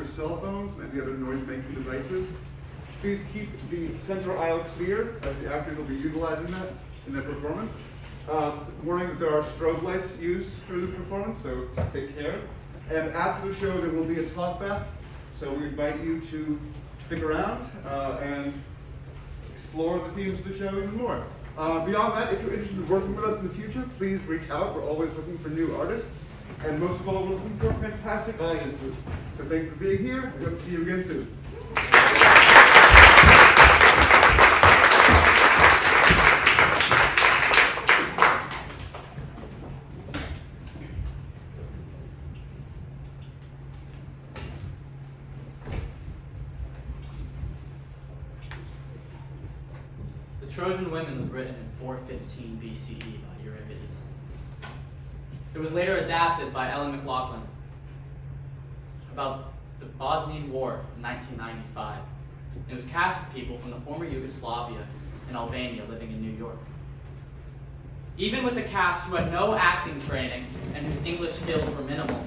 your cell phones and any other noise-making devices. Please keep the central aisle clear, as the actors will be utilizing that in their performance. Warning that there are strobe lights used for this performance, so take care. And after the show, there will be a talkback, so we invite you to stick around and explore the themes of the show even more. Beyond that, if you're interested in working with us in the future, please reach out. We're always looking for new artists. And most of all, we're looking for fantastic audiences. So thank you for being here. We hope to see you again soon. The Trojan Women was written in 415 BCE by Euripides. It was later adapted by Ellen McLaughlin about the Bosnian War in 1995. It was cast with people from the former Yugoslavia and Albania living in New York. Even with a cast who had no acting training and whose English skills were minimal,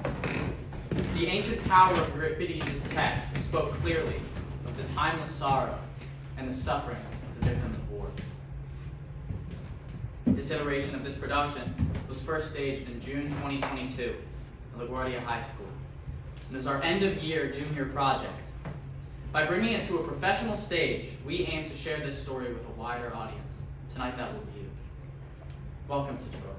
the ancient power of Euripides' text spoke clearly of the timeless sorrow and the suffering of the victims of war. This iteration of this production was first staged in June 2022 at LaGuardia High School. It was our end-of-year junior project. By bringing it to a professional stage, we aim to share this story with a wider audience. Tonight that will be you. Welcome to Troy.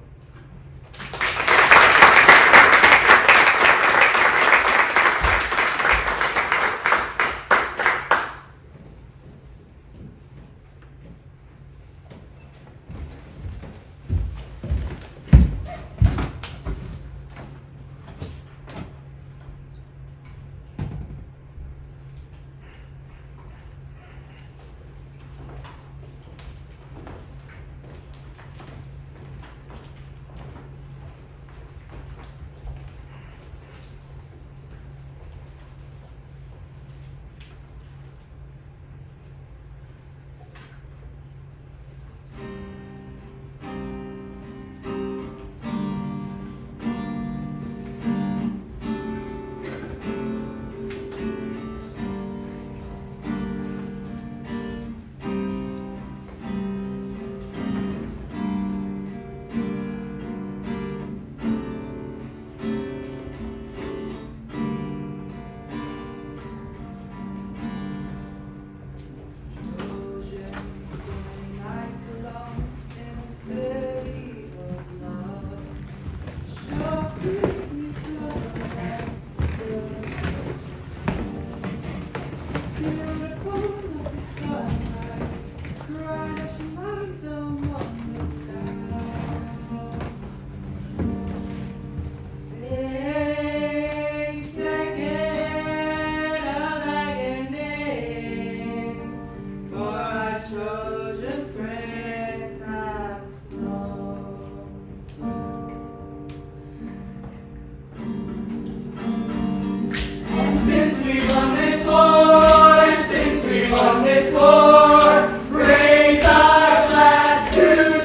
Raise our glass to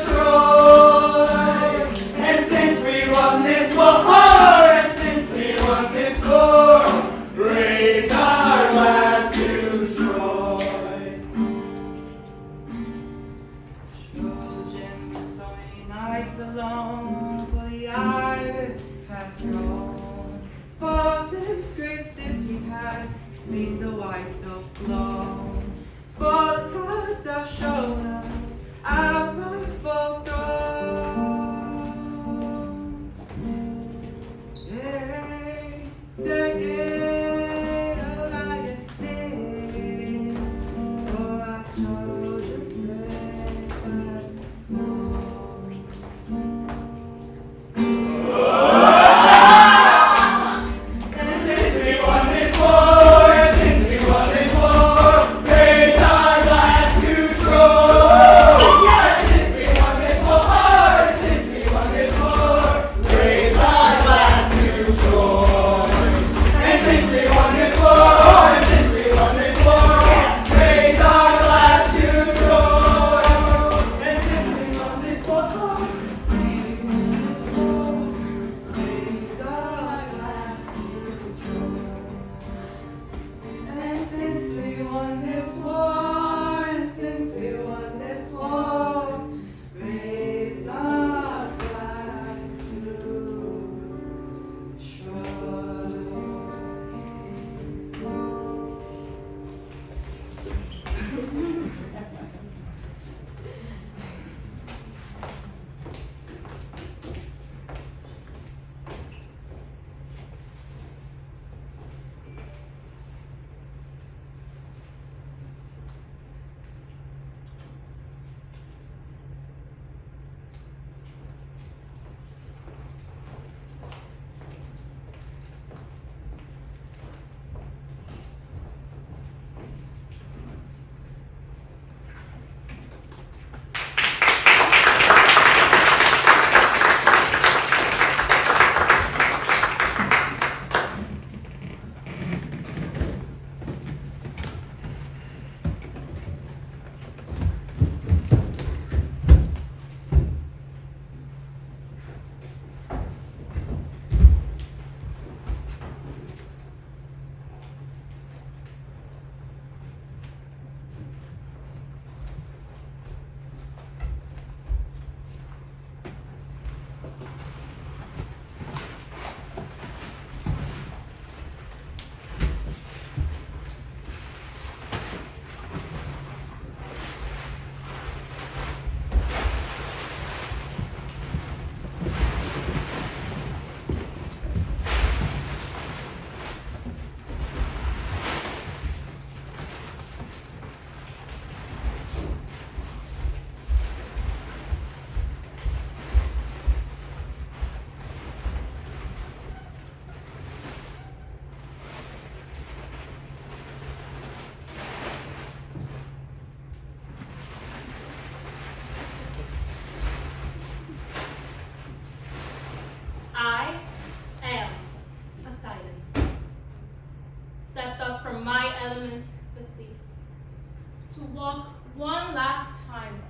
to walk one last time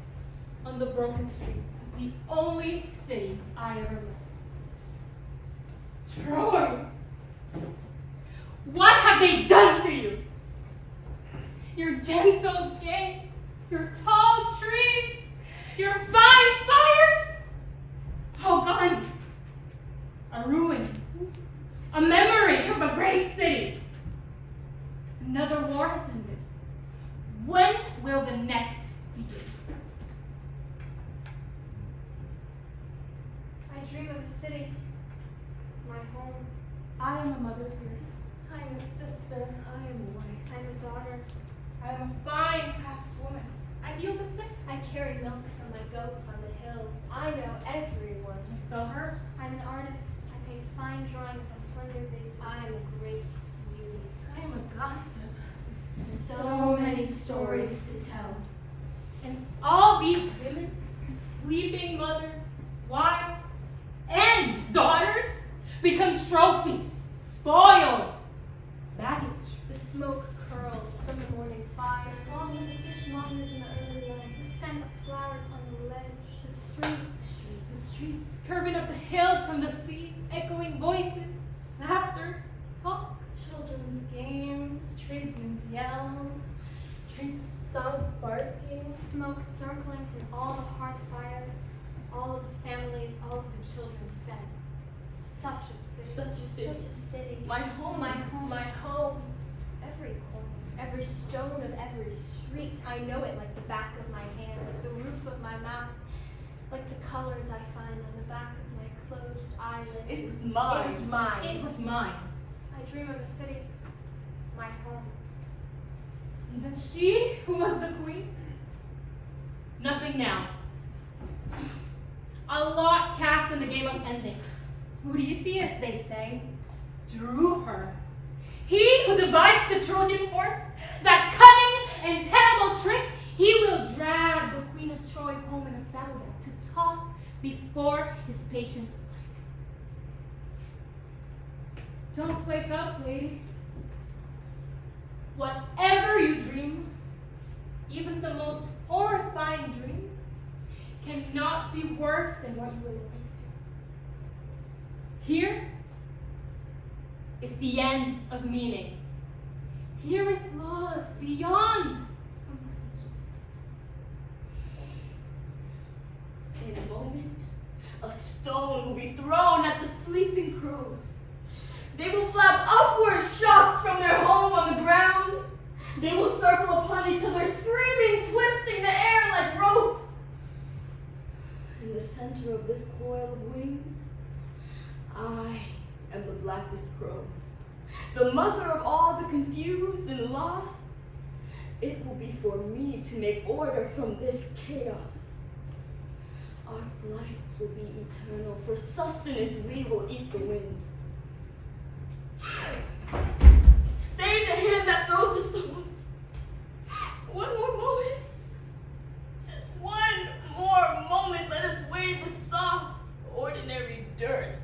on the broken streets of the only city I ever lived. Troy! What have they done to you? Your gentle gates, your tall trees, your fine spires, all gone. A ruin, a memory of a great city. Another war has ended. When will the next begin? I dream of a city, my home. I am a mother here. I am a sister. I am a wife. I am a daughter. I am a fine craftswoman. I heal the sick. I carry milk from my goats on the hills. I know everyone. I sell herbs. I'm an artist. I paint fine drawings on slender vases. I am a great beauty. I am a gossip. So many stories to tell. And all these women, sleeping mothers, wives, and daughters, become trophies, spoils, baggage. The smoke curls from the morning fire. The song of the fishmongers in the early light. The scent of flowers on the ledge. The streets. Curving up the hills from the sea, echoing voices, laughter, talk. Children's games, tradesmen's yells, dogs barking, smoke circling from all the hearth fires, all of the families, all of the children fed. Such a city. Such a city. Such a city. My home. My home. My home. Every corner, every stone of every street. I know it like the back of my hand, like the roof of my mouth, like the colors I find on the back of my closed eyelids. It was mine. It was mine. It was mine. I dream of a city, my home. Even she, who was the queen? Nothing now. A lot cast in the game of endings. Who do you see, as they say, drew her? He who devised the Trojan horse, that cunning and terrible trick, he will drag the Queen of Troy home in a saddlebag to toss before his patient wife. Don't wake up, lady. Whatever you dream, even the most horrifying dream, cannot be worse than what you will awake to. Here is the end of meaning. Here is loss beyond comprehension. In a moment, a stone will be thrown at the sleeping crows. They will flap upward, shocked from their home on the ground. They will circle upon each other, screaming, twisting the air like rope. In the center of this coil of wings, I am the blackest crow, the mother of all the confused and lost. It will be for me to make order from this chaos. Our flights will be eternal. For sustenance, we will eat the wind. Stay the hand that throws the stone. One more moment. Just one more moment. Let us wade the soft, ordinary dirt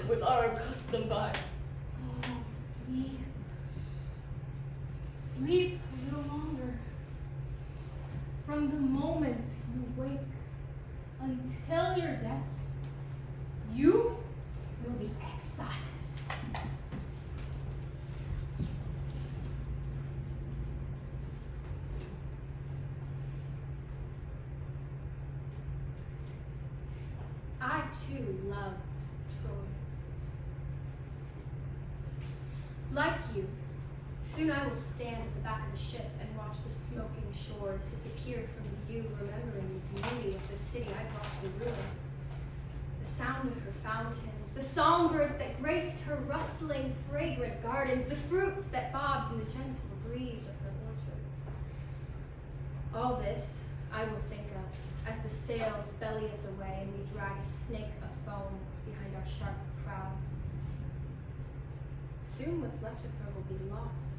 with our accustomed bodies. Oh, sleep. Sleep a little longer. From the moment you wake until your death, you will be exiles. I too loved Troy. Like you, soon I will stand at the back of the ship and watch the smoking shores disappear from view, remembering the beauty of the city I brought to ruin. The sound of her fountains, the songbirds that graced her rustling, fragrant gardens, the fruits that bobbed in the gentle breeze of her orchards. All this I will think of as the sails belly us away and we drag a snake of foam behind our sharp prows. Soon what's left of her will be lost.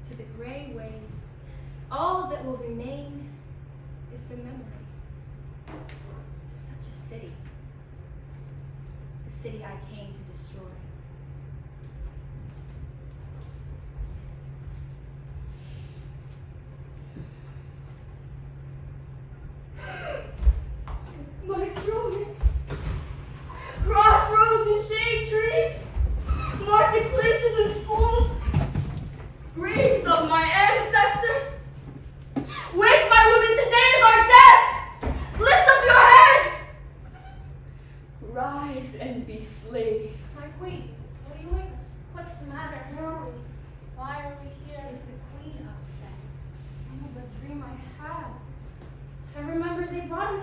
To the gray waves, all that will remain is the memory. Such a city. The city I came to destroy.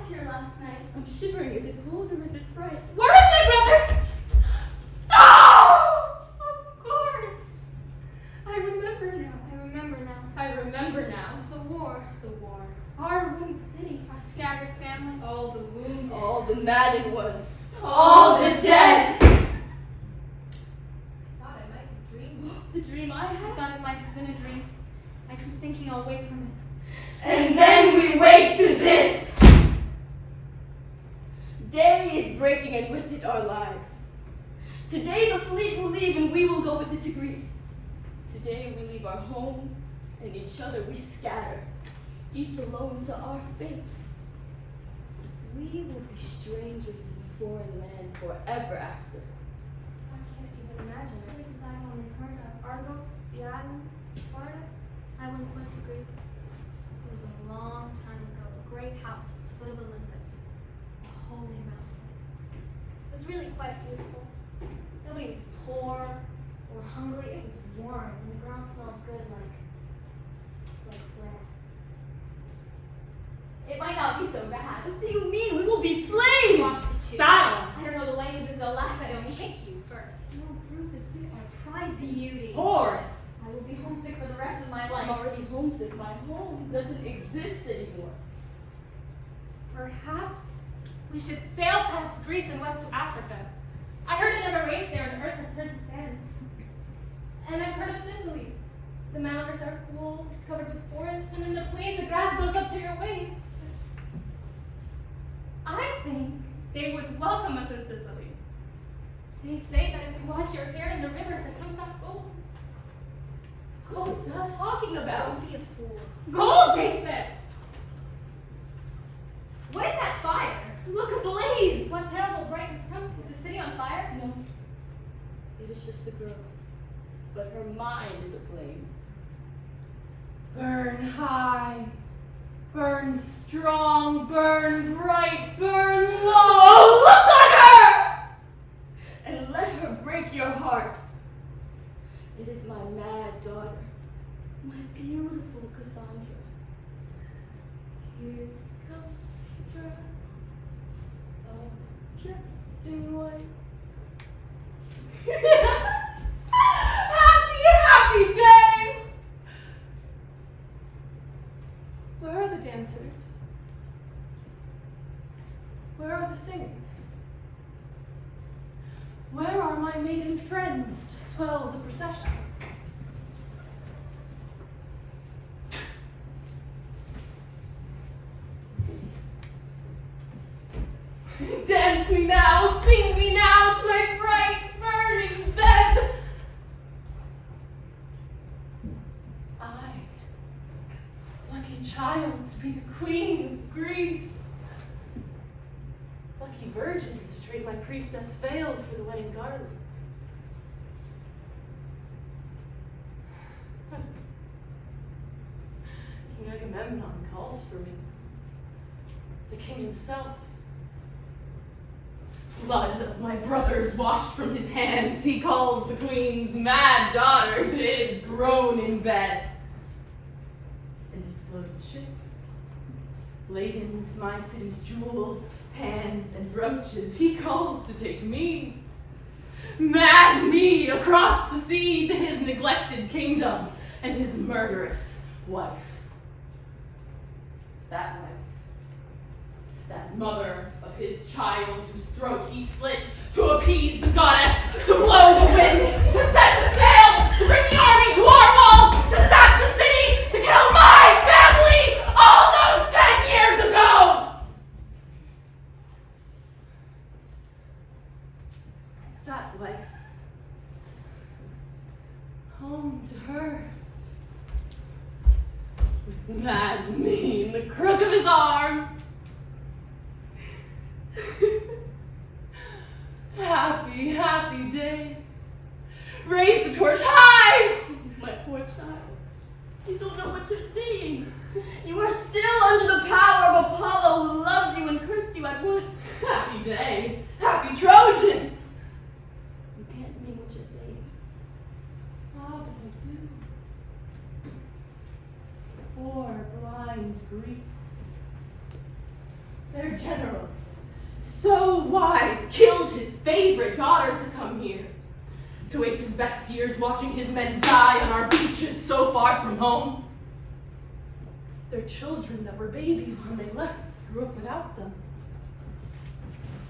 was here last night. I'm shivering. Is it cold or is it fright? Where is my brother? Oh! Of course! I remember now. I remember now. I remember now. The war. The war. Our ruined city. Our scattered families. All the wounded. All the maddened ones. All the dead. I thought I might have dreamed. The dream I I had. thought it might have been a dream. I keep thinking I'll wake from it. And then we wake to this. Day is breaking and with it our lives. Today the fleet will leave and we will go with it to Greece. Today we leave our home and each other we scatter, each alone to our fates. We will be strangers in a foreign land forever after. I can't even imagine it. Places I've only heard of. Argos, the islands, Sparta. I once went to Greece. It was a long time ago. A great house at the foot of Olympus. A holy mountain. It was really quite beautiful. Nobody was poor or hungry. It was warm and the ground smelled good like bread. It might not be so bad. What do you mean? We will be slaves! Prostitutes. Battle. I don't know the languages. They'll laugh at it and kick you first. No bruises. We are prizes. Beauties. Horse. I will be homesick for the rest of my I'm life. already homesick. My home doesn't exist anymore. Perhaps we should sail past Greece and west to Africa. I heard it never rains there and the earth has turned to sand. And I've heard of Sicily. The mountains are cool, it's covered with forests, and in the plains the grass goes up to your waist. I think they would welcome us in Sicily. They say that if you wash your hair in the rivers, it comes out gold. What's us talking about? Don't be a fool. Gold, they said! What is that fire? Look ablaze! What terrible brightness comes from Is the city on fire? No. It is just a girl. But her mind is aflame. Burn high, burn strong, burn bright, burn low. Look on her! And let her break your heart. It is my mad daughter, my beautiful Cassandra. Here comes the girl, all dressed in white. Happy day! Where are the dancers? Where are the singers? Where are my maiden friends to swell the procession? Dance me now, sing me now to my bright, burning bed. I, lucky child to be the queen of Greece. Lucky virgin to trade my priestess veil for the wedding garland. King Agamemnon calls for me. The king himself. Blood of my brothers washed from his hands, he calls the queen's mad daughter to his groan in bed. In his floating ship, laden with my city's jewels, pans, and brooches, he calls to take me, mad me, across the sea to his neglected kingdom and his murderous wife. That wife. That mother of his child whose throat he slit to appease the goddess, to blow the wind, to set the sails, to bring the army to our walls, to sack the city, to kill my family all those 10 years ago! That wife. Home to her. With mad me in the crook of his arm. Happy, happy day. Raise the torch high! My poor child, you don't know what you're saying. You are still under the power of Apollo who loved you and cursed you at once. Happy day. Happy Trojans! You can't mean what you're saying. How did I do? Poor blind Greeks. Their general, so wise, killed his favorite daughter to come here, to waste his best years watching his men die on our beaches so far from home. Their children that were babies when they left grew up without them,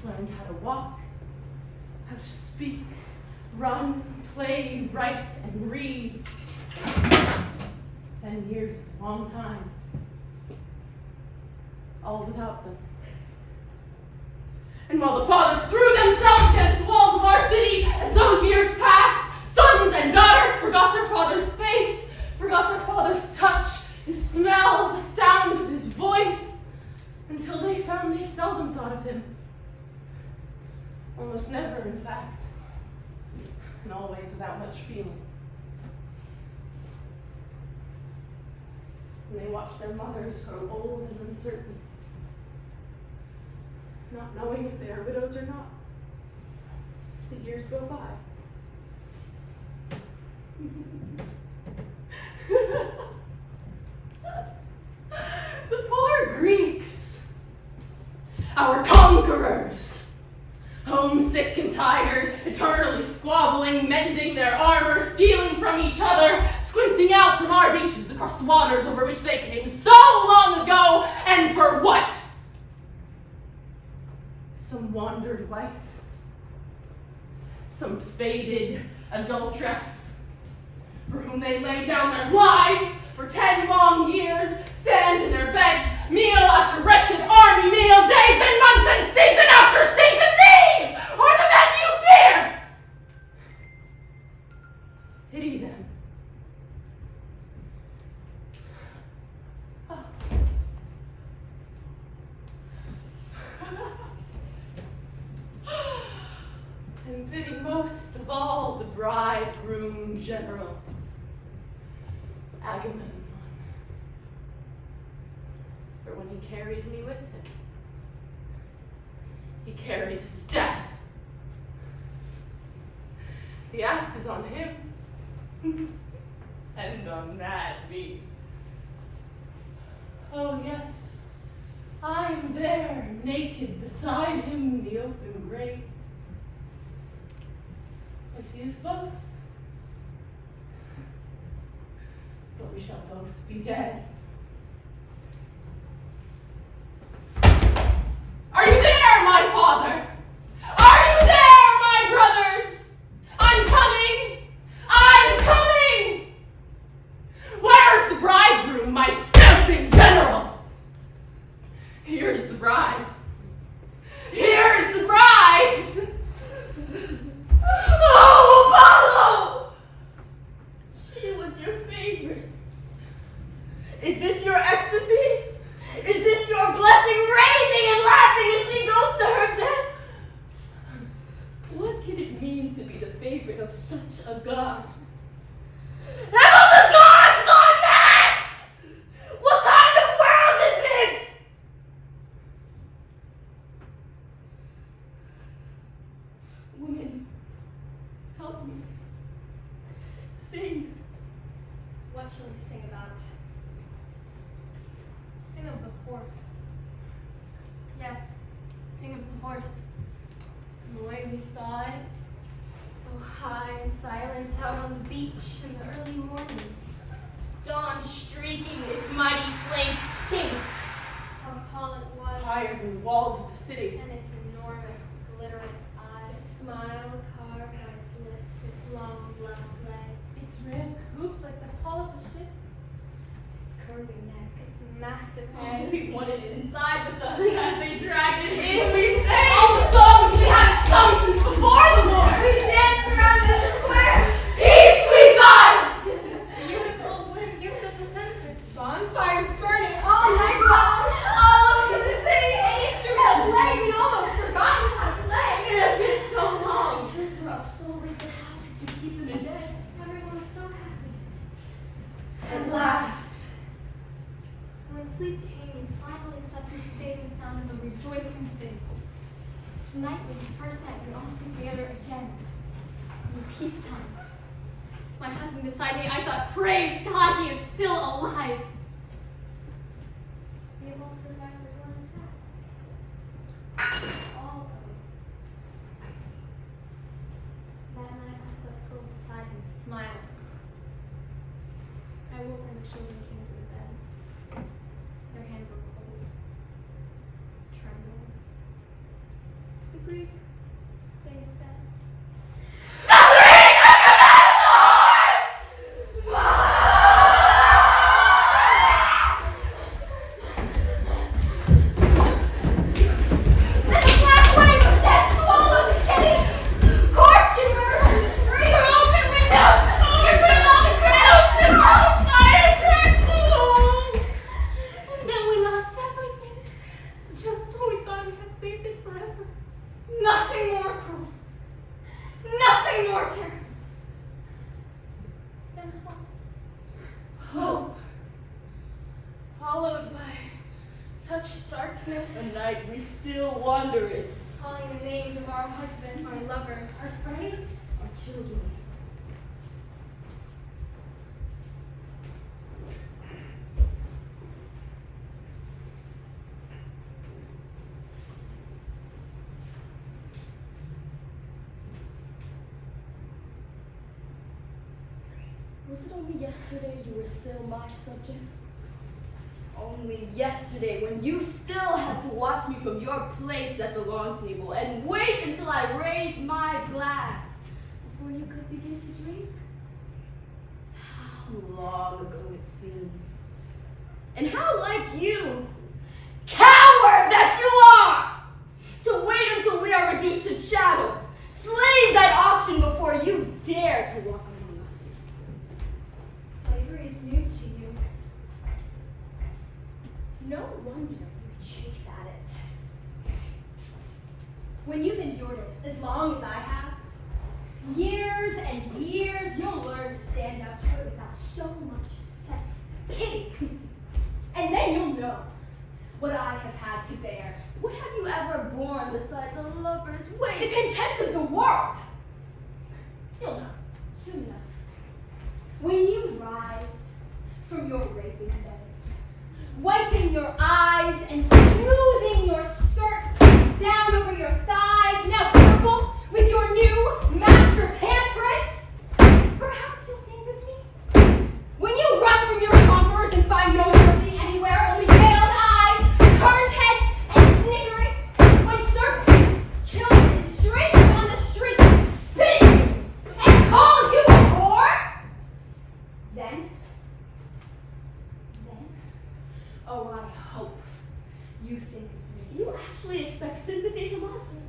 learned how to walk, how to speak, run, play, write, and read. 10 years is a long time, all without them. And while the fathers threw themselves against the walls of our city as though years passed, sons and daughters forgot their father's face, forgot their father's touch, his smell, the sound of his voice, until they found they seldom thought of him. Almost never, in fact, and always without much feeling. And they watched their mothers grow old and uncertain, not knowing if they are widows or not. The years go by. The poor Greeks, our conquerors, homesick and tired, eternally squabbling, mending their armor, stealing from each other, squinting out from our beaches across the waters over which they came so long ago, and for what? Some wandered wife, some faded adulteress, for whom they lay down their lives for 10 long years, stand in their beds, meal after wretched army meal, days and months and season after season. These are the men you fear! Pity them. And pity most of all the bridegroom general, Agamemnon. For when he carries me with him, he carries his death. The axe is on him, and on mad me. Oh yes, I am there, naked beside him in the open grave. I see us both, but we shall both be dead. Are you there, my father? Are you there, my brothers? I'm coming! I'm coming! Where's the bridegroom, my stamping general? Here's the bride. Here's the bride! Oh, Apollo! She was your favorite. Is this your ecstasy? Is this your blessing, raving and laughing as she goes to her death? What can it mean to be the favorite of such a god? Have all the gods gone mad? What kind of world is this? Women, help me. Sing. What shall we sing about? Sing of the horse. Yes, sing of the horse. And the way we saw it, so high and silent out on the beach in the early morning. Dawn streaking its mighty flanks pink. How tall it was. Higher than the walls of the city. And its enormous, glittering A eyes. smile carved on its lips, its long black legs. Its ribs hooped like the hull of a ship. Its curving neck. Its massive Oh, head. we wanted it inside with us as they dragged it in. We sang All the songs we haven't sung since before the war. We danced around in the square. Peace we thought! This beautiful flame given at the center. Bonfires burning All night long, all over the city, instruments playing. We'd almost forgotten how to play. It had been so long. Shirts were up so late, but how did you keep them in bed? Everyone was so happy. At last. When sleep came, we finally slept with the fading sound of a rejoicing city. Tonight was the first night we all sit together again. In peacetime. My husband beside me, I thought, praise God, he is still alive. We have all survived the one attack. followed by such darkness. A night we still wander in. Calling the names of our husbands, Our lovers. our friends. Our children. Was it only yesterday you were still my subject? Only yesterday when you still had to watch me from your place at the long table and wait until I raised my glass before you could begin to drink? How long ago it seems. And how like you, coward that you are, to wait until we are reduced to chattel, slaves at auction before you dare to walk among us. Slavery is new to you. No wonder you chafe at it. When you've endured it as long as I have, years and years, you'll learn to stand up to it without so much self-pity. And then you'll know what I have had to bear. What have you ever borne besides a lover's The weight? contempt of the world. You'll know soon enough. When you rise from your raping beds, wiping your eyes and smoothing your skirts down over your thighs, now purple with your new master's handprints, perhaps you'll think of me. When you run from your conquerors and find no mercy anywhere, only veiled eyes, turned heads, and sniggering, when servants, children, and strangers on the street spit at you and call you a whore, then, oh, I hope you think of me. You actually expect sympathy from us?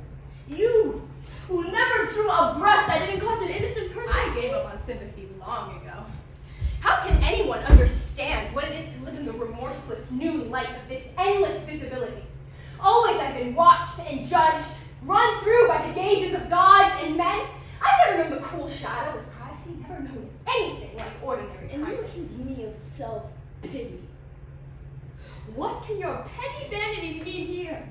You, who never drew a breath that didn't cause an innocent person. I gave up on sympathy long ago. How can anyone understand what it is to live in the remorseless new light of this endless visibility? Always I've been watched and judged, run through by the gazes of gods and men. I've never known the cool shadow of privacy, never known anything like ordinary And you kindness. accuse me of self-pity. What can your petty vanities mean here?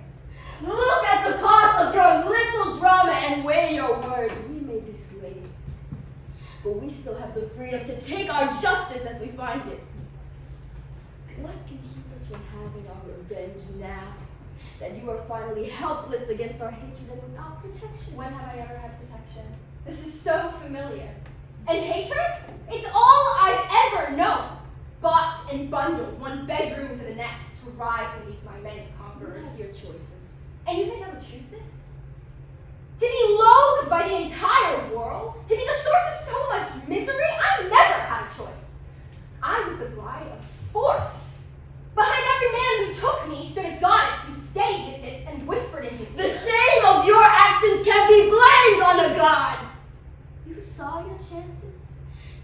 Look at the cost of your little drama and weigh your words. We may be slaves, but we still have the freedom to take our justice as we find it. What can keep us from having our revenge now that you are finally helpless against our hatred and without protection? When have I ever had protection? This is so familiar. And hatred? It's all I've ever known. Bought and bundled, one bedroom to the next, to ride beneath my many You conquerors. have your choices. And you think I would choose this? To be loathed by the entire world? To be the source of so much misery? I never had a choice. I was the bride of force. Behind every man who took me stood a goddess who steadied his hips and whispered in his The ear. shame of your actions can be blamed on a god. You saw your chances.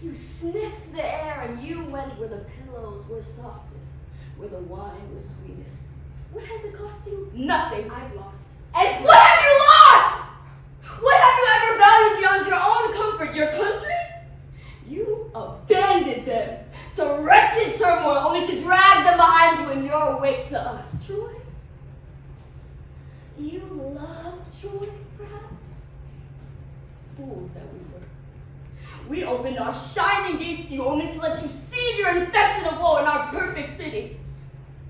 You sniffed the air and you went where the pillows were softest, where the wine was sweetest. What has it cost you? Nothing. I've lost What have you lost? What have you ever valued beyond your own comfort? Your country? You abandoned them to wretched turmoil only to drag them behind you in your wake to us. Troy? You love Troy, perhaps? Fools that we were. We opened our shining gates to you only to let you seed your infection of woe in our perfect city.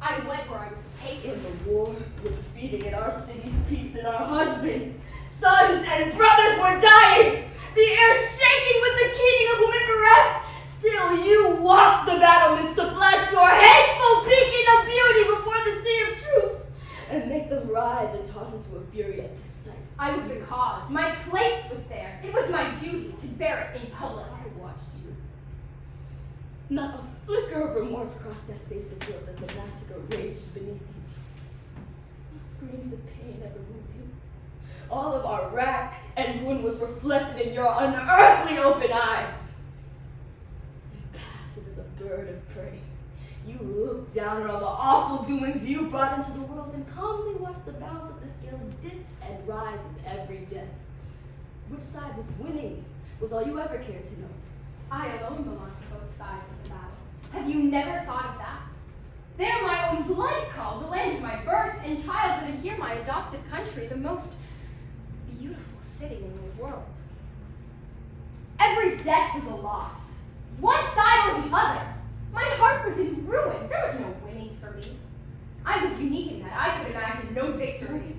I went where I was taken. And the war was feeding in our city's teats, and our husbands, sons, and brothers were dying. The air shaking with the keening of women bereft. Still, you walked the battlements to flash your hateful beacon of beauty before the sea of troops, and make them writhe and toss into a fury at the sight. I was the cause. My place was there. It was my duty to bear it in public. I watched you. Not a flicker of remorse crossed that face of yours as the massacre raged beneath you. No screams of pain ever moved you. All of our rack and wound was reflected in your unearthly open eyes. Impassive as a bird of prey, you looked down on all the awful doings you brought into the world and calmly watched the balance of the scales dip and rise with every death. Which side was winning was all you ever cared to know. I alone belong to both sides of the battle. Have you never thought of that? They are my own my adopted country the most beautiful city in the world. Every death was a loss, one side or the other. My heart was in ruins. There was no winning for me. I was unique in that I could imagine no victory.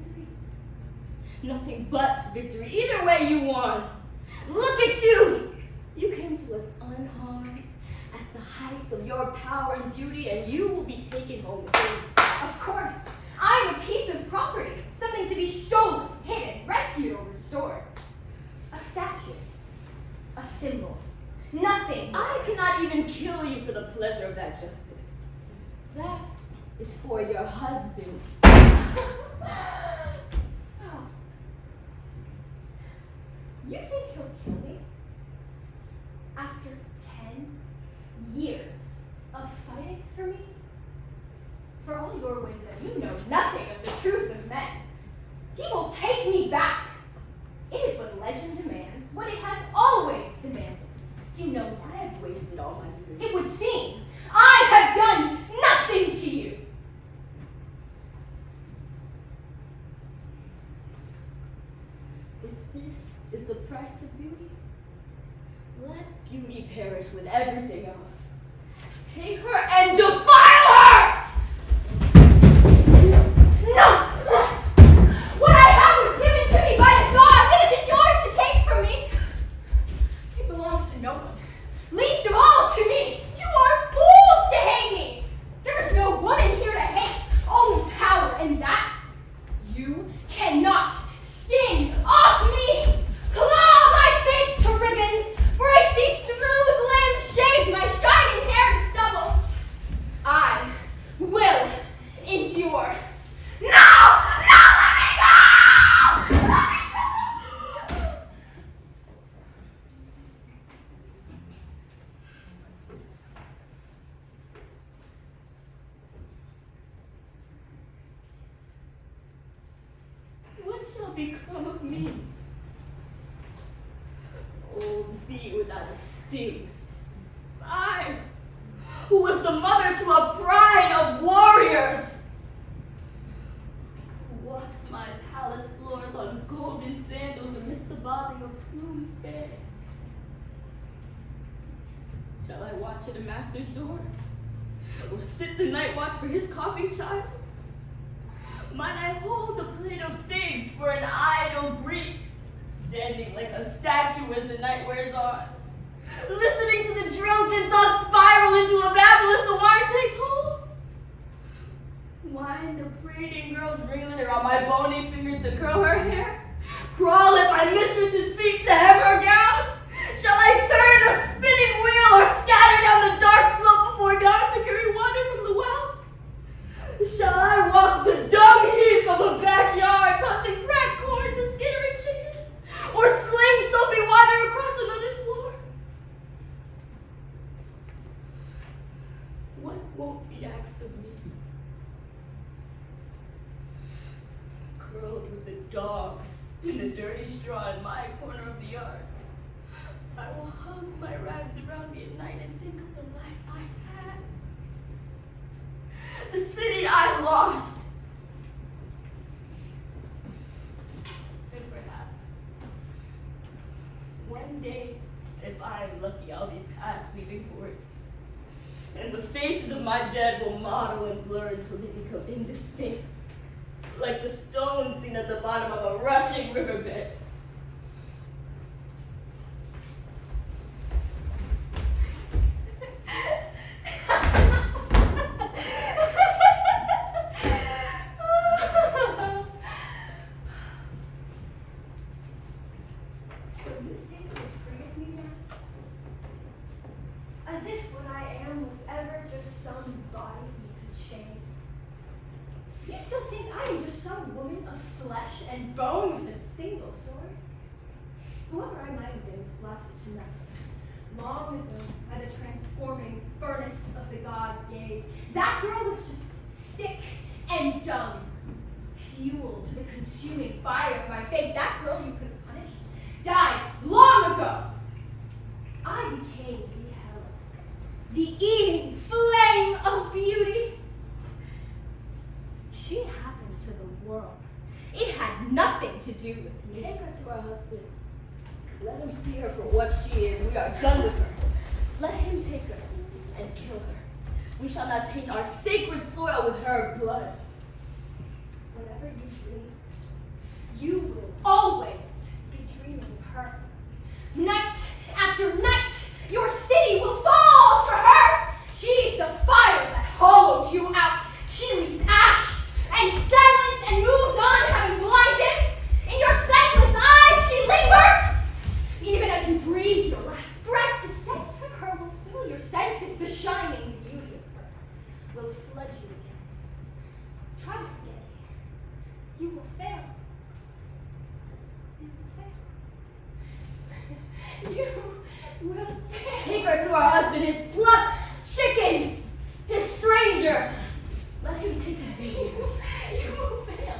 Nothing but victory. Either way, you won. Look at you! You came to us unharmed, at the heights of your power and beauty, and you will be taken home with you. Of course, I am a piece of property, something to be stolen, hidden, rescued, or restored. A statue, a symbol, nothing. I cannot even kill you for the pleasure of that justice. That is for your husband. You think he'll kill me? After 10 years of fighting for me? For all your wisdom, you know nothing of the truth of men. He will take me back. It is what legend demands, what it has always demanded. You know I have wasted all my years. it would seem I have done nothing to you. If this is the price of beauty, let beauty perish with everything else. Take her and defile her! No! What I have was given to me by the gods. It isn't yours to take from me. It belongs to no one. Least of all to me. You are fools to hate me. There is no woman here to hate. Only power, and that you cannot skin off me. Claw my face to ribbons. Break these smooth limbs. Shave my shining hair to stubble. I will endure. No! No! Let me go! Let me go! What shall become of me? Old bee without a sting. I, who was the mother to a pride of warriors, who walked my palace floors on golden sandals amidst the bobbing of plumed bears. Shall I watch at a master's door, or sit the night watch for his coughing child? Might I hold the plate of figs for an idle Greek, standing like a statue as the night wears on, listening to the drunken talk spiral into a babble as the wine takes hold? Wind a braiding girl's ringlet around my bony finger to curl her hair? Crawl at my mistress's feet to hem her gown? Shall I turn a spinning wheel or scatter down the dark slope before dawn to carry water from the well? Shall I walk the dung heap of a backyard, tossing cracked corn to skittering chickens? Or sling soapy water across another's floor? What won't be asked of me? Curled with the dogs in the dirty straw in my corner of the yard, I will hug my rags around me at night and think of the life I had. The city I lost. And perhaps one day, if I am lucky, I'll be past weeping for it. And the faces of my dead will mottle and blur until they become indistinct, like the stones seen at the bottom of a rushing riverbed. So you think you're free of me now? As if what I am was ever just some body you could shame. You still think I am just some woman of flesh and bone with a single sword? Whoever I might have been was blasted to nothing. Long ago, by the transforming furnace of the gods' gaze, that girl was just sick and dumb. Fuel to the consuming fire of my fate, that girl you could have punished died long ago. I became the hell, the eating flame of beauty. She happened to the world do with me. Take her to her husband. Let him see her for what she is. We are done with her. Let him take her and kill her. We shall not taint our sacred soil with her blood. Whatever you dream, you will always be dreaming of her. Night after night, your city will fall for her. She's the fire that hollowed you out. She leaves ash and silence and moves on, having blinded. In your sightless eyes, she lingers. Even as you breathe your last breath, the scent of her will fill your senses. The shining beauty of her will flood you again. Try to forget it. You will fail. You will fail. Take her to her husband, his pluck chicken, his stranger. Let him take his leave. You will fail. You will fail.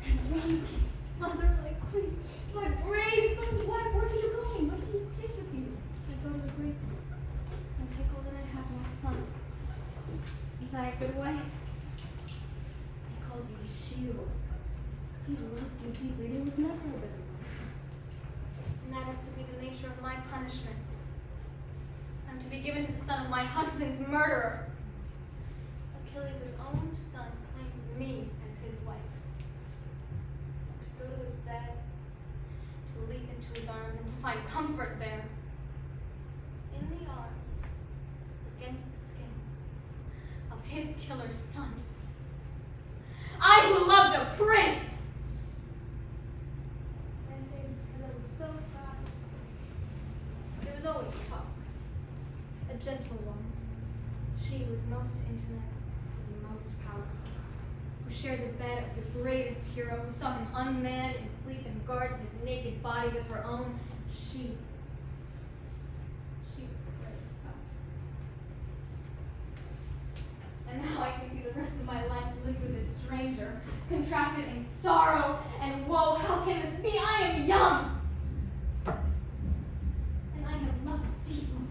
Andromache, mother of my queen, my brave son's wife, where are you going? What do you take with you? I go to the Greeks and take all that I have my son. Was I a good wife? He called you his shield. He loved you deeply. There was never a better one. And that is to be the nature of my punishment. I'm to be given to the son of my husband's murderer. Achilles' own son claims me as his wife. To go to his bed, to leap into his arms, and to find comfort there. In the arms, against the skin, of his killer's son. I who loved a prince! And say because I was so proud. There was always talk. A gentle woman. She was most intimate and most powerful. Who shared the bed of the greatest hero, who saw him unmanned in sleep and guarded his naked body with her own. She was the greatest prize. And now I can see the rest of my life lived with a stranger, contracted in sorrow and woe. How can this be? I am young. And I have loved deeply.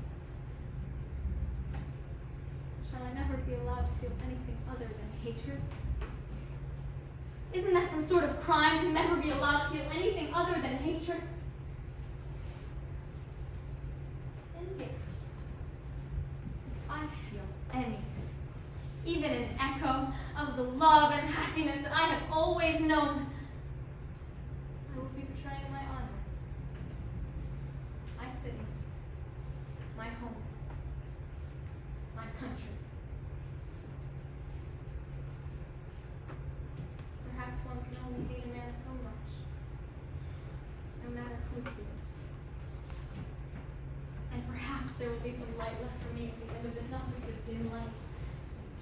Shall I never be allowed to feel anything other than hatred? Isn't that some sort of crime to never be allowed to feel anything other than hatred? And yet, if I feel anything, even an echo of the love and happiness that I have always known, I will be betraying my honor. My city, my home, my country. Perhaps one can only hate a man so much, no matter who he is. And perhaps there will be some light left for me at the end of this, not just a dim light,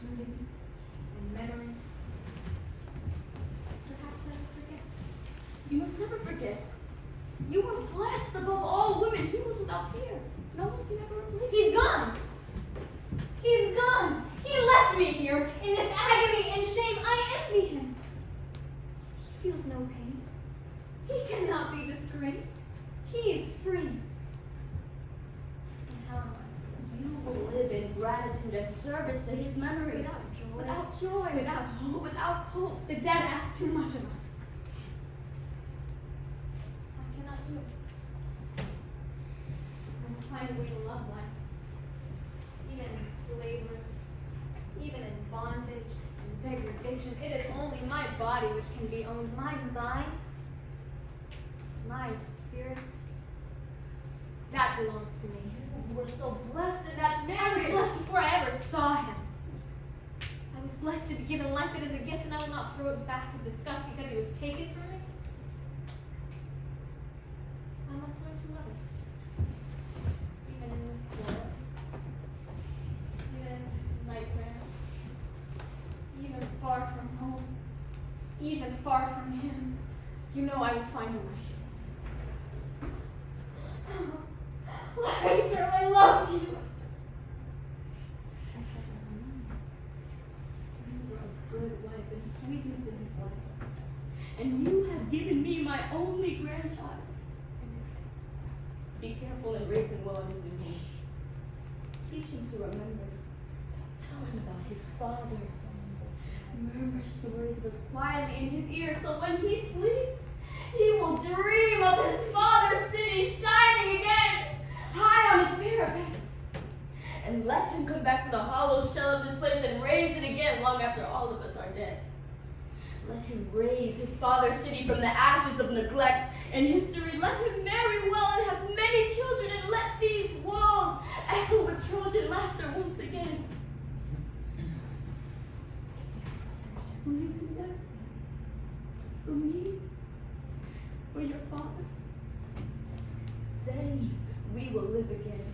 dream and memory. Perhaps I will forget. You must never forget. You were blessed above all women. He was without fear. No one can ever replace He's gone! He's gone! He left me here in this agony and shame. I envy him. He feels no pain. He cannot be disgraced. He is free. And how am I to live? You will live in gratitude and service to his memory. Without joy. Without joy, without hope, without hope. The dead ask too much of us. I cannot do it. I will find a way to love life. Even in slavery, even in bondage and degradation, it is only my body which can be owned. My mind, my spirit, that belongs to me. You were so blessed in that I was marriage. blessed before I ever saw him. I was blessed to be given life that is a gift, and I will not throw it back in disgust because he was taken from me. I must learn to love it. Even in this world. Even in this nightmare. Even far from home. Even far from him. You know I will find a way. Later, I loved you. I said that alone. You were a good wife and a sweetness in his life. And you have given me my only grandchild. Be careful in raising well understood home. teach him to remember. Tell him about his father. Murmur stories of us quietly in his ear, so when he sleeps, he will dream of his father's city shining again, high on its parapets. And let him come back to the hollow shell of this place and raise it again long after all of us are dead. Let him raise his father's city from the ashes of neglect and history. Let him marry well and have many children, and let these walls echo with Trojan laughter once again. Will you do that? For me? For your father? Then we will live again.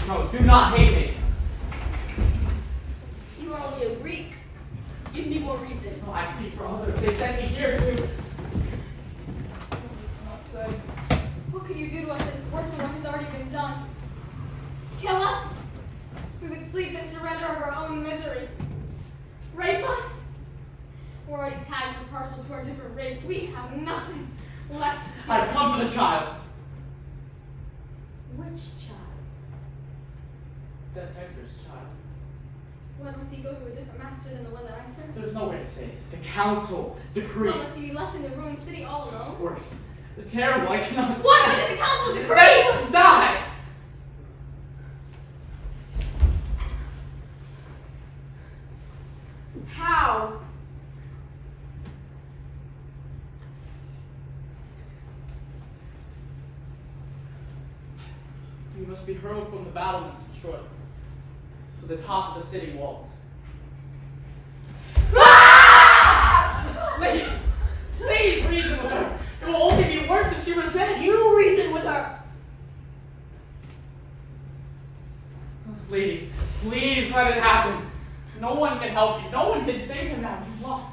No, do not hate me. You are only a Greek. Give me more reason. No, I speak for others. They sent me here to... not say. What could you do to us that is worse than what has already been done? Kill us? We would sleep in surrender of our own misery. Rape us? We're already tagged and parceled to our different rapes. We have nothing left. I've come for the child. Which child? Dead Hector's child. Why must he go to a different master than the one that I serve? There's no way to say this. The council decree. Why must he be left in the ruined city all alone? Worse. The terrible, I cannot say. What did the council decree? That he must die! How? You must be hurled from the battlements of Troy to the top of the city walls. Lady, please reason with her. It will only be worse if she resists. You reason with her. Lady, please let it happen. No one can help you. No one can save him now. You've lost.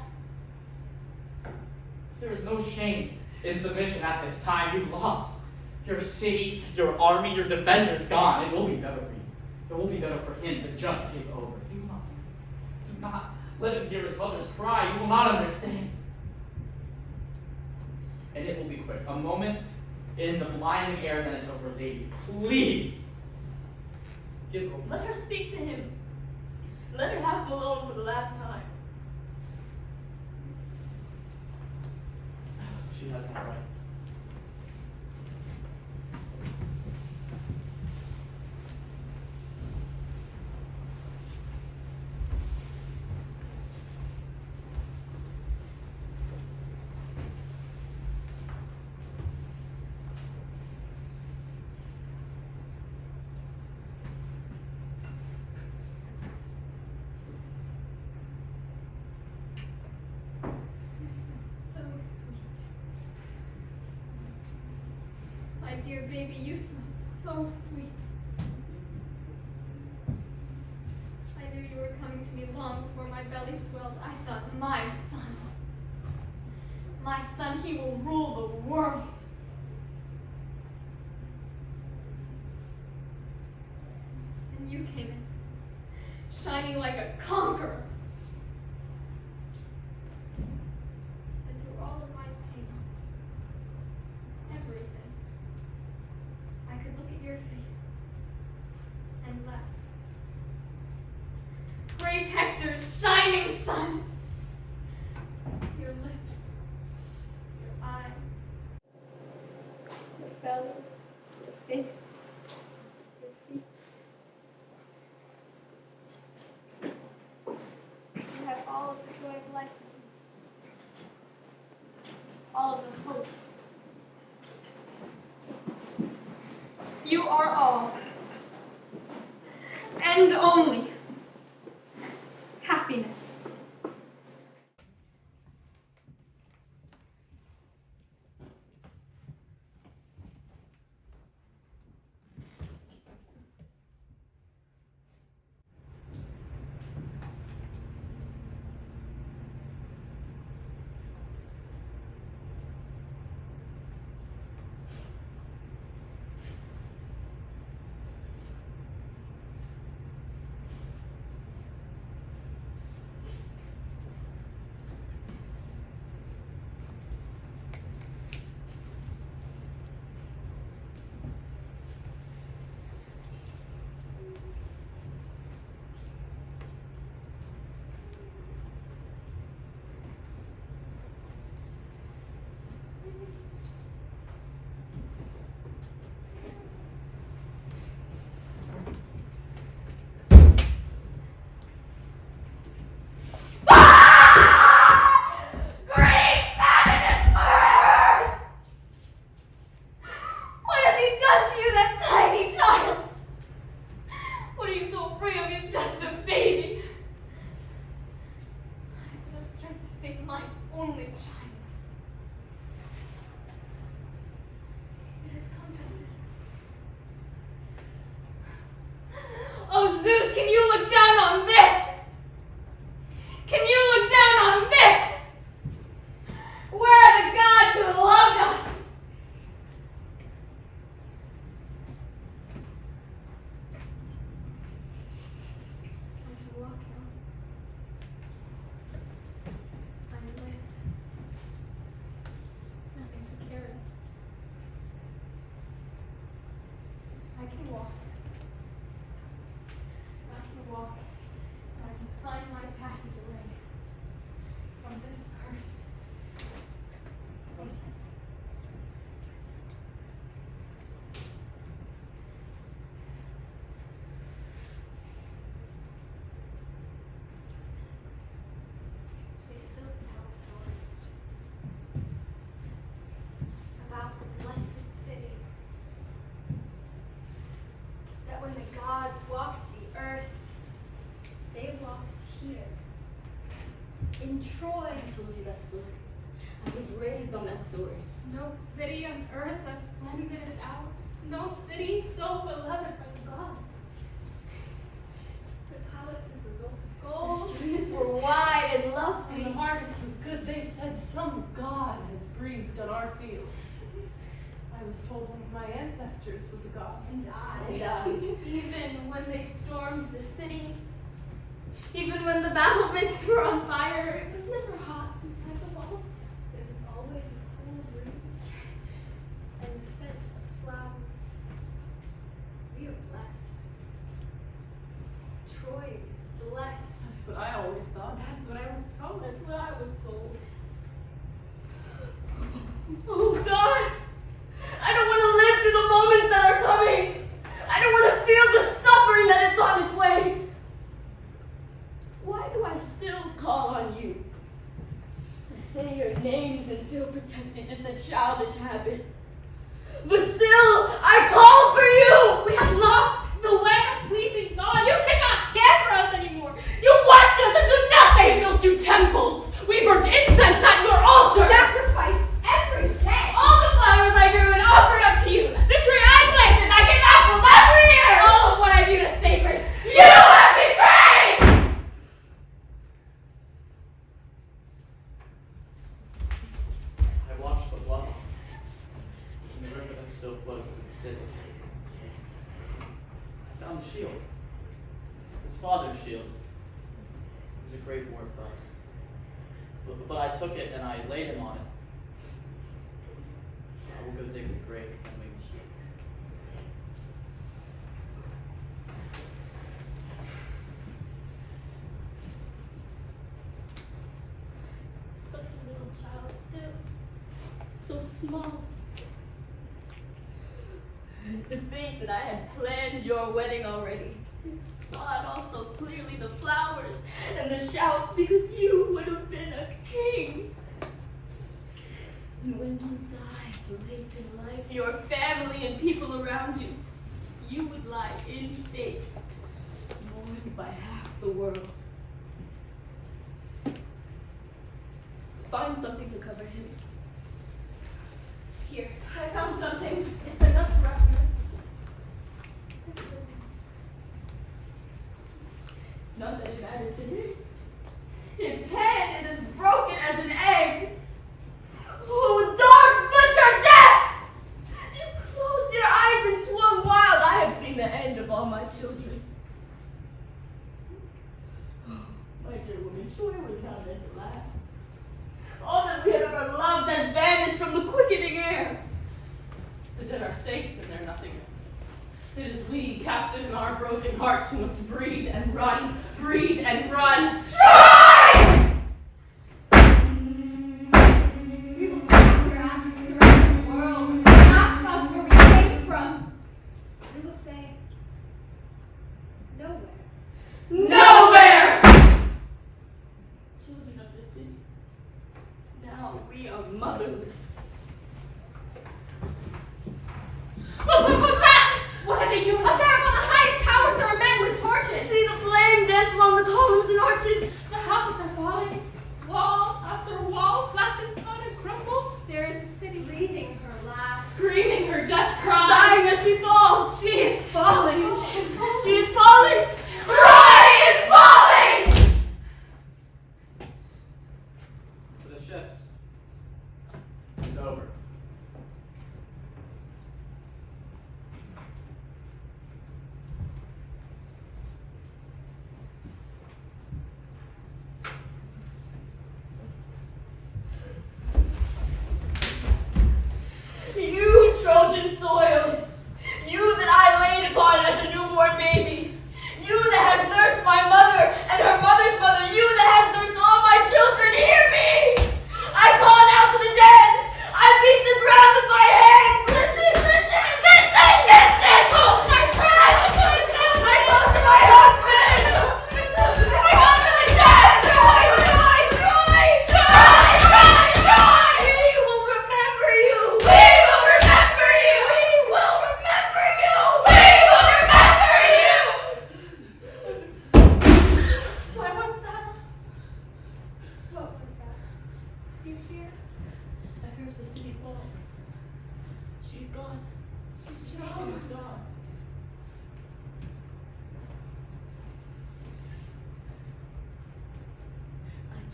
There is no shame in submission at this time. You've lost. Your city, your army, your defenders gone. It will be better for you. It will be better for him to just give over. Do not let him hear his mother's cry. You will not understand. And it will be quick. A moment in the blinding air, then it's over. Lady, please give over. Let her speak to him. Let her have him alone for the last time. She has that right. You smell so sweet. My dear baby, you smell so sweet. I knew you were coming to me long before my belly swelled. I thought, my son, he will rule the world. And you came in, shining like a conqueror. And through all of my pain, everything, I could look at your face and laugh. Great Hector's shining sun! Your lips, your eyes, your belly, your face, your feet. You have all of the joy of life in you. All of the hope. You are all, and only, happiness. They walked here. In Troy. I told you that story. I was raised on that story. No city on earth as splendid as ours. No city so beloved by the gods. The palaces were built of gold. The streets were wide and When lovely. the harvest was good, they said some god has breathed on our field. I was told one of my ancestors was a god. And And I, I. even when they stormed the city, Even when the battlements were on fire, it was never hot inside the wall. There was always a cool breeze and the scent of flowers. We are blessed. Troy is blessed. That's what I always thought. That's what I was told. that's what I was told. Oh God! I don't want to live through the moments that are coming. I don't want to feel the suffering that it's on its way. Why do I still call on you? I say your names and feel protected, just a childish habit. But still, I call for you! We have lost the way of pleasing God. You cannot care for us anymore. You watch us and do We nothing. built you temples. We burnt incense at your altar. Sacrifice every day. All the flowers I grew and offered up to you, the tree I planted, I give apples every year! All of what I do is sacred. You have betrayed! I watched the flood in the river that still flows through the city. I found the shield. His father's shield. It was a great war prize. But I took it and I laid him on it. I will go dig the grave and we will sleep. Such a little child still, so small. To think that I had planned your wedding already. Saw it all so clearly, the flowers and the shouts, because you would have been a king. And when you died late in life, your family and people around you, you would lie in state, mourned by half the world. Find something to cover him. Here. I found something. It's enough to wrap him in. Not that it matters to him. His head is as broken as an egg. Oh, dark butcher death! You closed your eyes and swung wild. I have seen the end of all my children. My dear woman, Troy was not meant to last. All that we have ever loved has vanished from the quickening air. The dead are safe in their nothingness. It is we, captain in our broken hearts, who must breathe and run, breathe and run. Troy! We will track your ashes throughout the world and ask us where we came from. We will say, nowhere. Nowhere! Children of the city, now we are motherless. What's that? What are they doing? Up there up on the highest towers there are men with torches. See the flame dance along the columns and arches. The houses are falling. Wall after wall flashes on and crumbles. There is a city breathing her last. Screaming her death cry. Sighing as she falls. She is falling. She is falling. She is falling. Troy is falling! For the ships. It's over.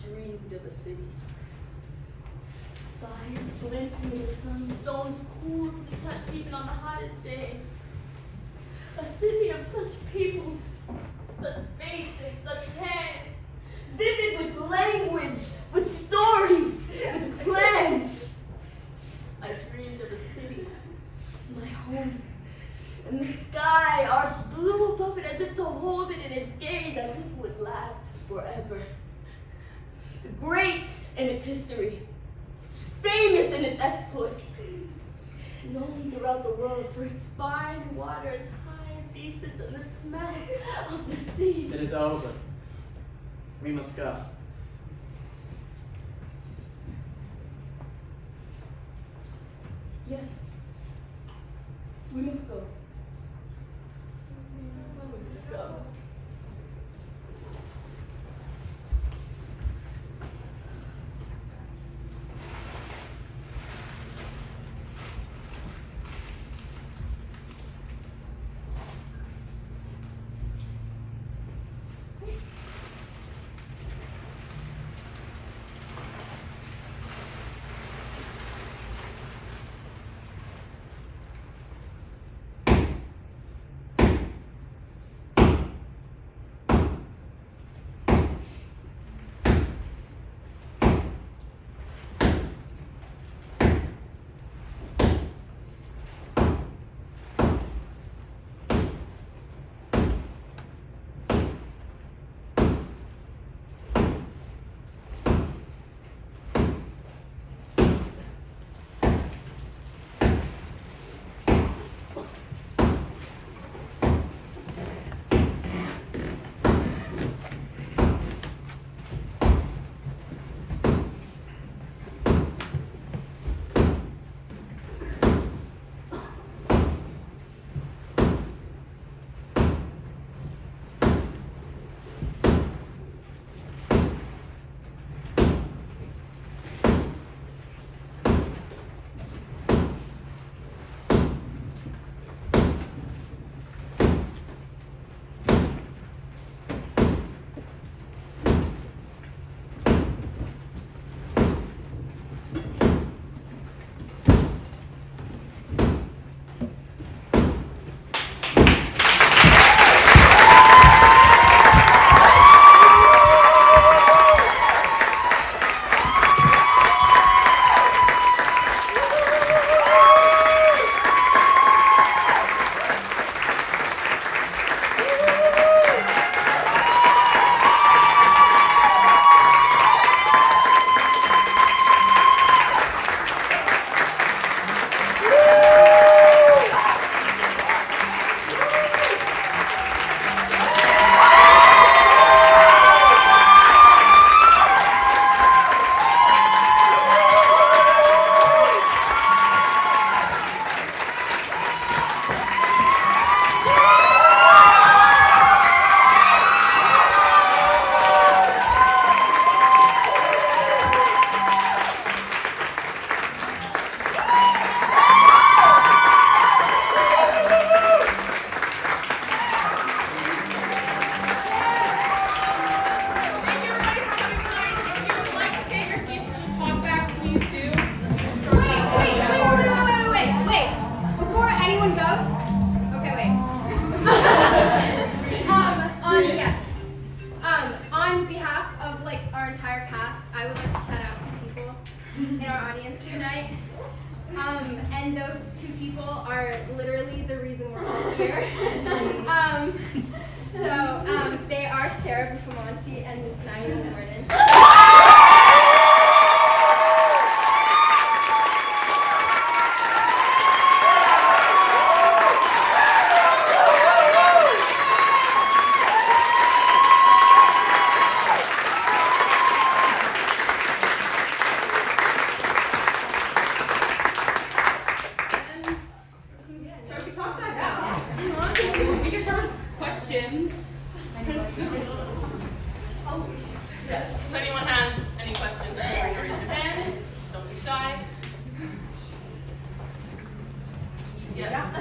dreamed of a city. Spires glinting in the sun, stones cool to the touch even on the hottest day. A city of such people, such faces, such hands, vivid with language, with stories, with plans. I dreamed of a city, my home, and the sky arched blue above it as if to hold it in its gaze, as if it would last forever. Great in its history, famous in its exploits, known throughout the world for its fine waters, high beasts, and the smell of the sea. It is over. We must go. Yes, we must go. We must go. And those two people are literally the reason we're all here. They are Sarah Bufamonti and Naya Gordon. Yes. If anyone has any questions, feel free to raise your hand. Don't be shy. Yes.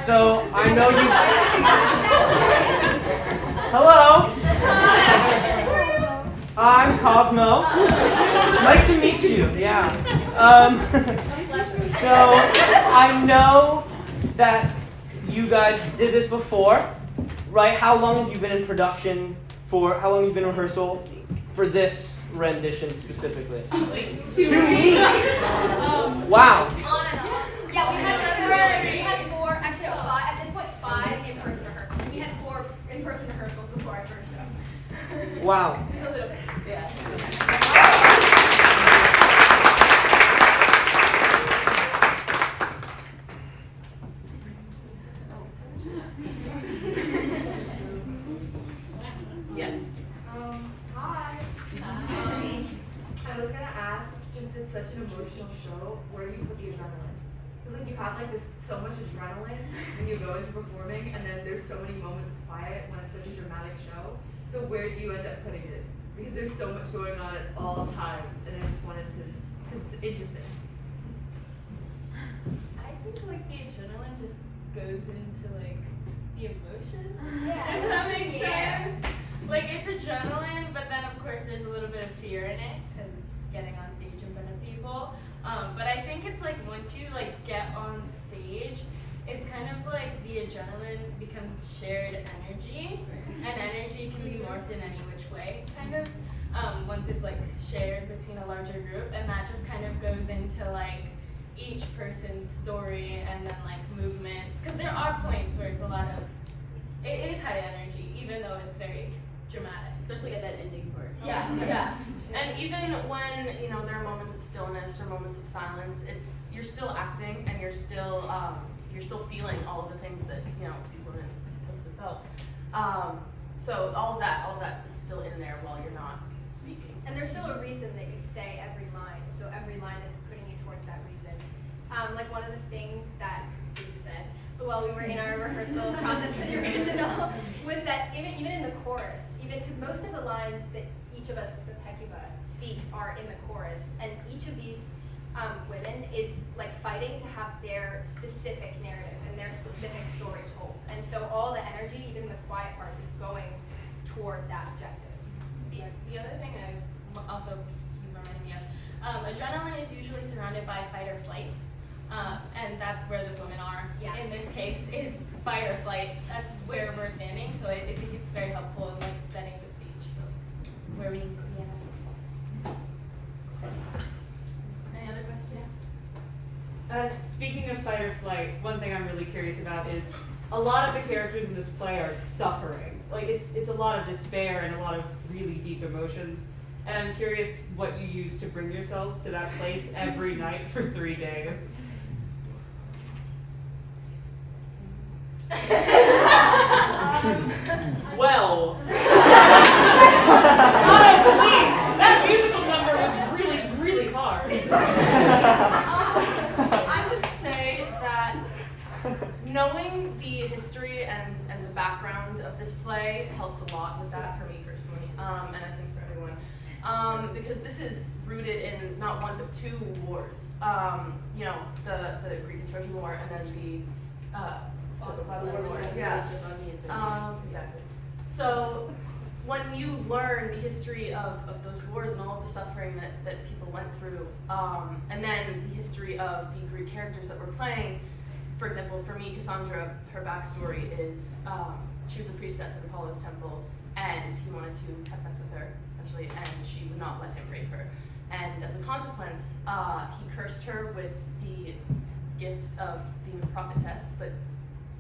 So I know you. Hello. Hi. Cosmo. Nice to meet you. Yeah. So I know that you guys did this before, right? How long have you been in production for? How long have you been in rehearsal for this rendition specifically? 2 weeks. 2 weeks. Wow. On and off. Yeah, we had four, actually no, five, at this point 5 in-person rehearsals. We had 4 in-person rehearsals before our first show. Wow. It's a little bit. Yes. Hi. I was gonna ask, since it's such an emotional show, where do you put the adrenaline? Because like you have like this so much adrenaline when you go into performing, and then there's so many moments of quiet when it's such a dramatic show. So where do you end up putting it? Because there's so much going on at all times, and I just wanted to, because it's interesting. I think like the adrenaline just goes into like the emotion. Yeah. Does that make Yeah. sense? Like it's adrenaline, but then of course there's a little bit of fear in it because getting on stage in front of people. But I think it's like once you like get on stage, it's kind of like the adrenaline becomes shared energy, and energy can be morphed in any which way, kind of. Once it's like shared between a larger group, and that just kind of goes into like each person's story and then like movements, because there are points where it's a lot of, it is high energy, even though it's very dramatic. Especially at that ending part. Yeah. And even when, you know, there are moments of stillness or moments of silence, you're still acting and you're still feeling all of the things that, you know, these women supposedly felt. So all of that is still in there while you're not speaking. And there's still a reason that you say every line, so every line is putting you towards that reason. Like one of the things that we've said, but while we were in our rehearsal process for the original, was that even in the chorus, even because most of the lines that each of us as a Hecuba speak are in the chorus, and each of these women is like fighting to have their specific narrative and their specific story told. And so all the energy, even in the quiet parts, is going toward that objective. The other thing I also you reminded me of, adrenaline is usually surrounded by fight or flight, and that's where the women are. Yeah. In this case, it's fight or flight. That's where we're standing. So I think it's very helpful in like setting the stage for where we need to be at. Any other questions? Speaking of fight or flight, one thing I'm really curious about is a lot of the characters in this play are suffering. Like it's a lot of despair and a lot of really deep emotions. And I'm curious what you use to bring yourselves to that place every night for 3 days. Well. Oh, please! That musical number was really, really hard. I would say that knowing the history and the background of this play helps a lot with that for me personally, and I think for everyone. Because this is rooted in not one but 2 wars. You know, the Greek and Trojan War, and then the War. Yeah. Exactly. So when you learn the history of those wars and all of the suffering that people went through, and then the history of the Greek characters that we're playing, for example, for me, Cassandra, her backstory is she was a priestess at Apollo's temple, and he wanted to have sex with her, essentially, and she would not let him rape her. And as a consequence, he cursed her with the gift of being a prophetess, but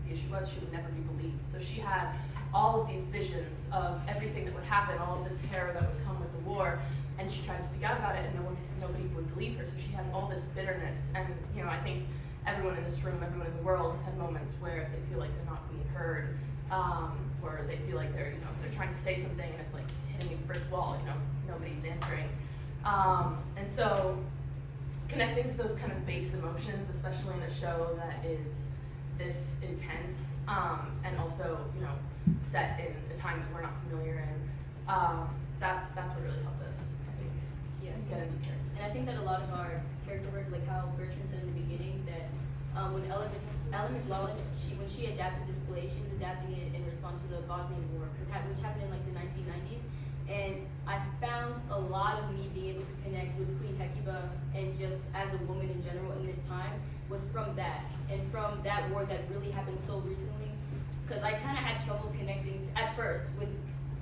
the issue was she would never be believed. So she had all of these visions of everything that would happen, all of the terror that would come with the war, and she tried to speak out about it, and nobody would believe her. So she has all this bitterness, and you know, I think everyone in this room, everyone in the world has had moments where they feel like they're not being heard, where they feel like they're trying to say something and it's like hitting a brick wall, you know, nobody's answering. And so connecting to those kind of base emotions, especially in a show that is this intense, and also, you know, set in a time that we're not familiar in, that's what really helped us, I think, get into character. And I think that a lot of our character work, like how Bertrand said in the beginning, that when Ellen McLaughlin, when she adapted this play, she was adapting it in response to the Bosnian War, which happened in like the 1990s. And I found a lot of me being able to connect with Queen Hecuba and just as a woman in general in this time was from that. And from that war that really happened so recently. Because I kind of had trouble connecting at first with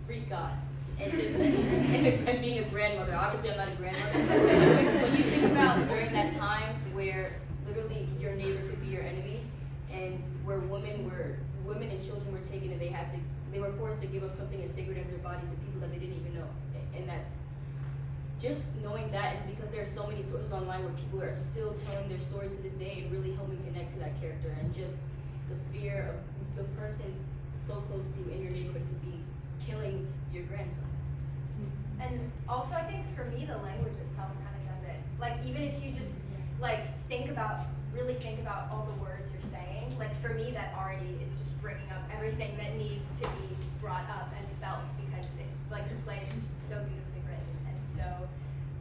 Greek gods and just and being a grandmother. Obviously, I'm not a grandmother. But you think about during that time where literally your neighbor could be your enemy, and where women and children were taken, and they were forced to give up something as sacred as their body to people that they didn't even know. And that's just knowing that, and because there are so many sources online where people are still telling their stories to this day, it really helped me connect to that character and just the fear of the person so close to you in your neighborhood could be killing your grandson. And also, I think for me, the language itself kind of does it. Like, even if you just like really think about all the words you're saying. Like for me, that already is just bringing up everything that needs to be brought up and felt, because it's like the play is just so beautifully written and so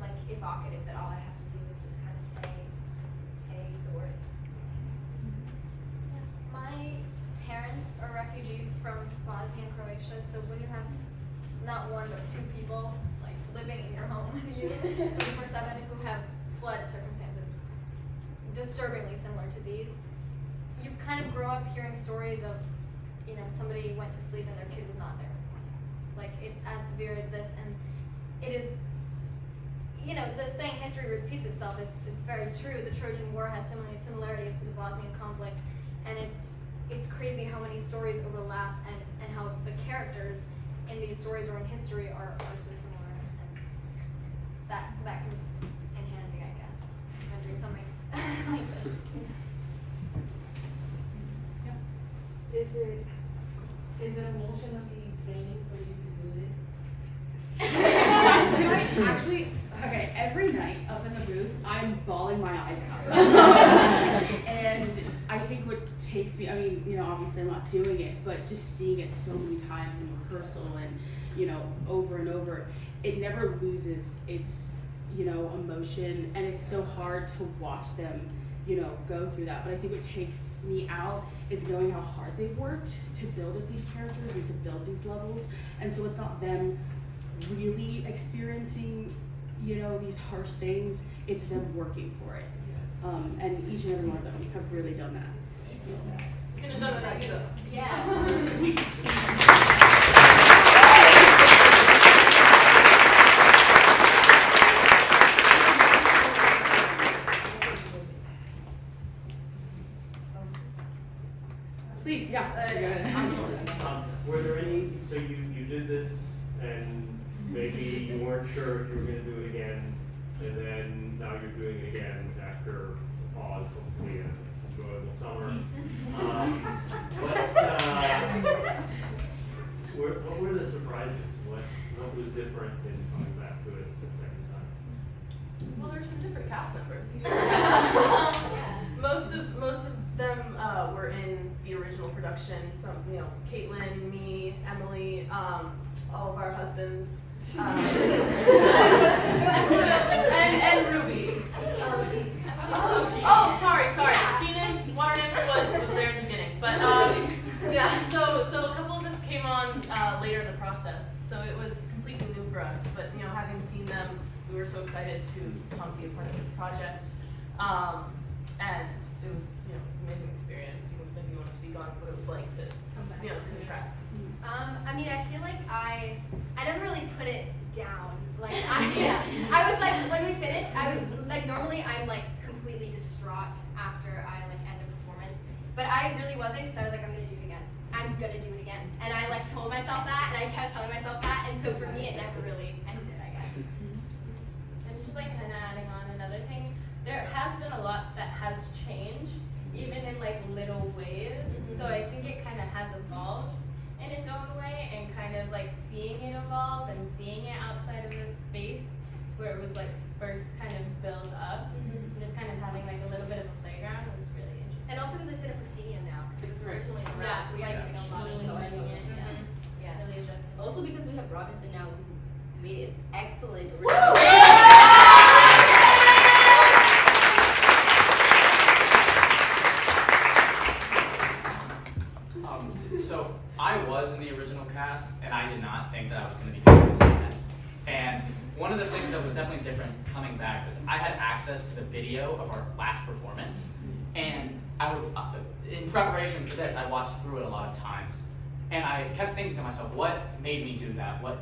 like evocative that all I have to do is just kind of say the words. My parents are refugees from Bosnia and Croatia, so when you have not one but two people like living in your home with you 24/7 who have flood circumstances disturbingly similar to these, you kind of grow up hearing stories of, you know, somebody went to sleep and their kid was not there. Like, it's as severe as this, and it is, you know, the saying history repeats itself is very true. The Trojan War has similarities to the Bosnian conflict, and it's crazy how many stories overlap and how the characters in these stories or in history are so similar, and that comes in handy, I guess, if I'm doing something like this. Is it emotionally draining for you to do this? Actually, okay, every night up in the booth, I'm bawling my eyes out. And I think what takes me, I mean, you know, obviously I'm not doing it, but just seeing it so many times in rehearsal and, you know, over and over, it never loses its, you know, emotion, and it's so hard to watch them, you know, go through that. But I think what takes me out is knowing how hard they've worked to build up these characters and to build these levels. And so it's not them really experiencing, you know, these harsh things, it's them working for it. And each and every one of them have really done that. You could have done that too. Yeah. Please, yeah. Were there any, so you did this and maybe you weren't sure if you were going to do it again, and then now you're doing it again after a pause, hopefully an enjoyable summer. What were the surprises? What was different in coming back to it the second time? Well, there's some different cast members. Most of them were in the original production. Some, you know, Caitlin, me, Emily, all of our husbands, and Ruby. Oh, sorry. Stephen Waterman was there in the beginning, but yeah. So a couple of us came on later in the process, so it was completely new for us. But you know, having seen them, we were so excited to come be a part of this project. And it was, you know, it was an amazing experience. Maybe you want to speak on what it was like to, you know, contrast. I mean, I feel like I never really put it down. Like, I was like, when we finished, I was like, normally I'm like completely distraught after I like end a performance, but I really wasn't, because I was like, I'm gonna do it again. I'm gonna do it again. And I like told myself that, and I kept telling myself that, and so for me, it never really ended, I guess. And just like kind of adding on another thing, there has been a lot that has changed, even in like little ways. So I think it kind of has evolved in its own way, and kind of like seeing it evolve and seeing it outside of this space where it was like first kind of built up, and just kind of having like a little bit of a playground was really interesting. And also because it's in a proscenium now, because it was originally around, Yeah, so we had to make a lot of changing changes. it, yeah, really adjusting. Also because we have Robinson now, who made it excellent. So I was in the original cast, and I did not think that I was going to be doing this again. And one of the things that was definitely different coming back was I had access to the video of our last performance, and I would, in preparation for this, I watched through it a lot of times, and I kept thinking to myself, what made me do that? What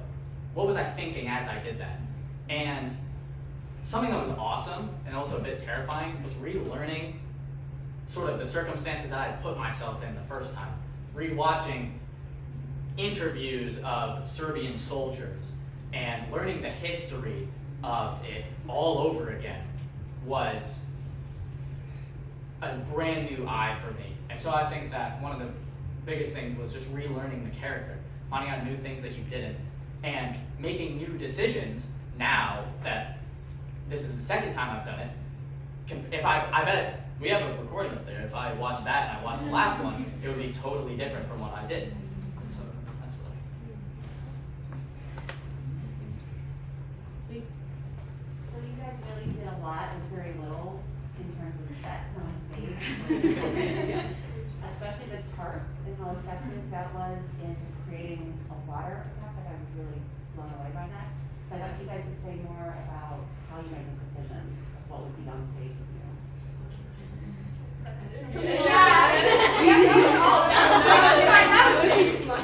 was I thinking as I did that? And something that was awesome and also a bit terrifying was relearning sort of the circumstances that I had put myself in the first time. Rewatching interviews of Serbian soldiers and learning the history of it all over again was a brand new eye for me. And so I think that one of the biggest things was just relearning the character, finding out new things that you didn't, and making new decisions now that this is the second time I've done it. If I bet we have a recording up there. If I watched that and I watched the last one, it would be totally different from what I did. So that's what So you guys really did a lot with very little in terms of sets on space. Especially the tarp and how effective that was in creating a water effect. Like I was really blown away by that. So I thought you guys would say more about how you make those decisions of what would be on stage with you.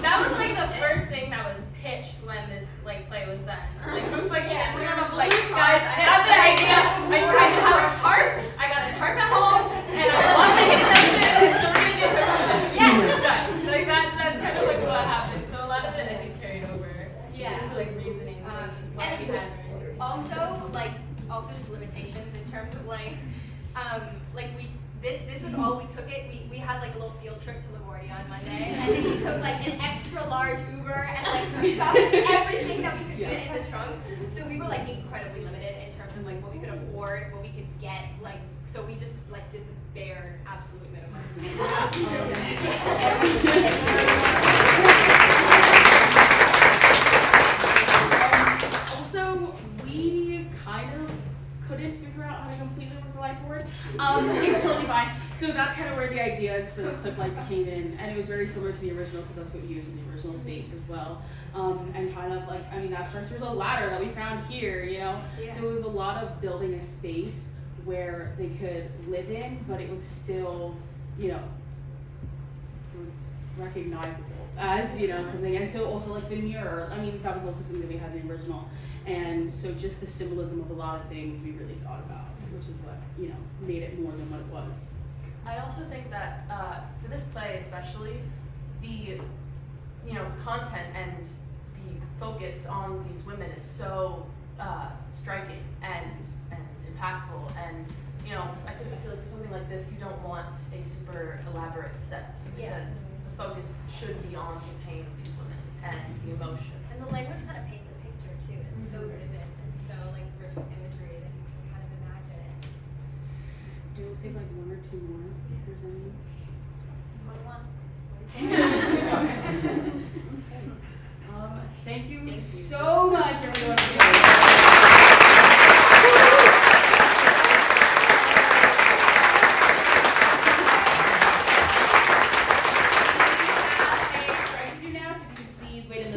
That was like the first thing that was pitched when this like play was done. Like Mufa came into me and was like, guys, I have the idea. I have a tarp. I got a tarp at home, and I love making that shit. And so we're gonna get Trojan. Yes, done. Like that's kind of like what happened. So a lot of it I think carried over into like reasoning why we had. Also just limitations in terms of this was all we took it. We had like a little field trip to LaGuardia on Monday, and we took like an extra large Uber and like stuffed everything that we could fit in the trunk. So we were like incredibly limited in terms of like what we could afford, what we could get. Like so we just like did the bare absolute minimum. Also, we kind of couldn't figure out how to completely work the light board. It's totally fine. So that's kind of where the ideas for the clip lights came in, and it was very similar to the original because that's what we used in the original space as well. And kind of like, I mean, that starts with a ladder that we found here, you know? Yeah. So it was a lot of building a space where they could live in, but it was still, you know, recognizable as, you know, something. And so also like the mirror, I mean, that was also something that we had in the original. And so just the symbolism of a lot of things we really thought about, which is what, you know, made it more than what it was. I also think that for this play especially, the content and the focus on these women is so striking and impactful, and I feel like for something like this you don't want a super elaborate set because the focus should be on the pain of these women and the emotion. And the language kind of paints a picture too. It's so vivid and so like rich with imagery that you can kind of imagine it. We'll take like one or two more if there's any. Going once. Thank you so much, everyone.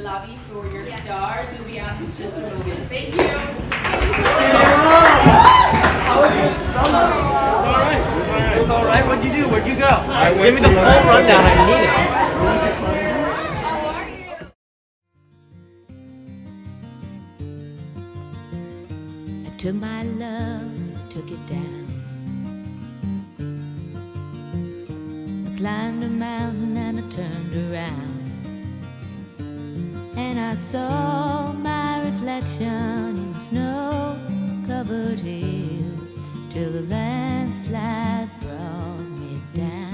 Lobby for your stars. We'll be out in just a little bit. Thank you. It was all right. What'd you do? Where'd you go? Give me the full rundown. I need it. I took my love, took it down. I climbed a mountain and I turned around. And I saw my reflection in snow-covered hills till the landslide brought me down.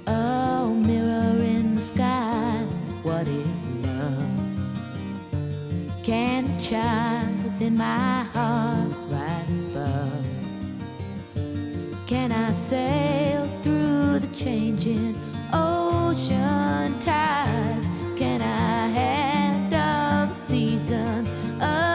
Oh, mirror in the sky, what is love? Can the child within my heart rise above? Can I sail through the changing ocean tides? Can I handle the seasons of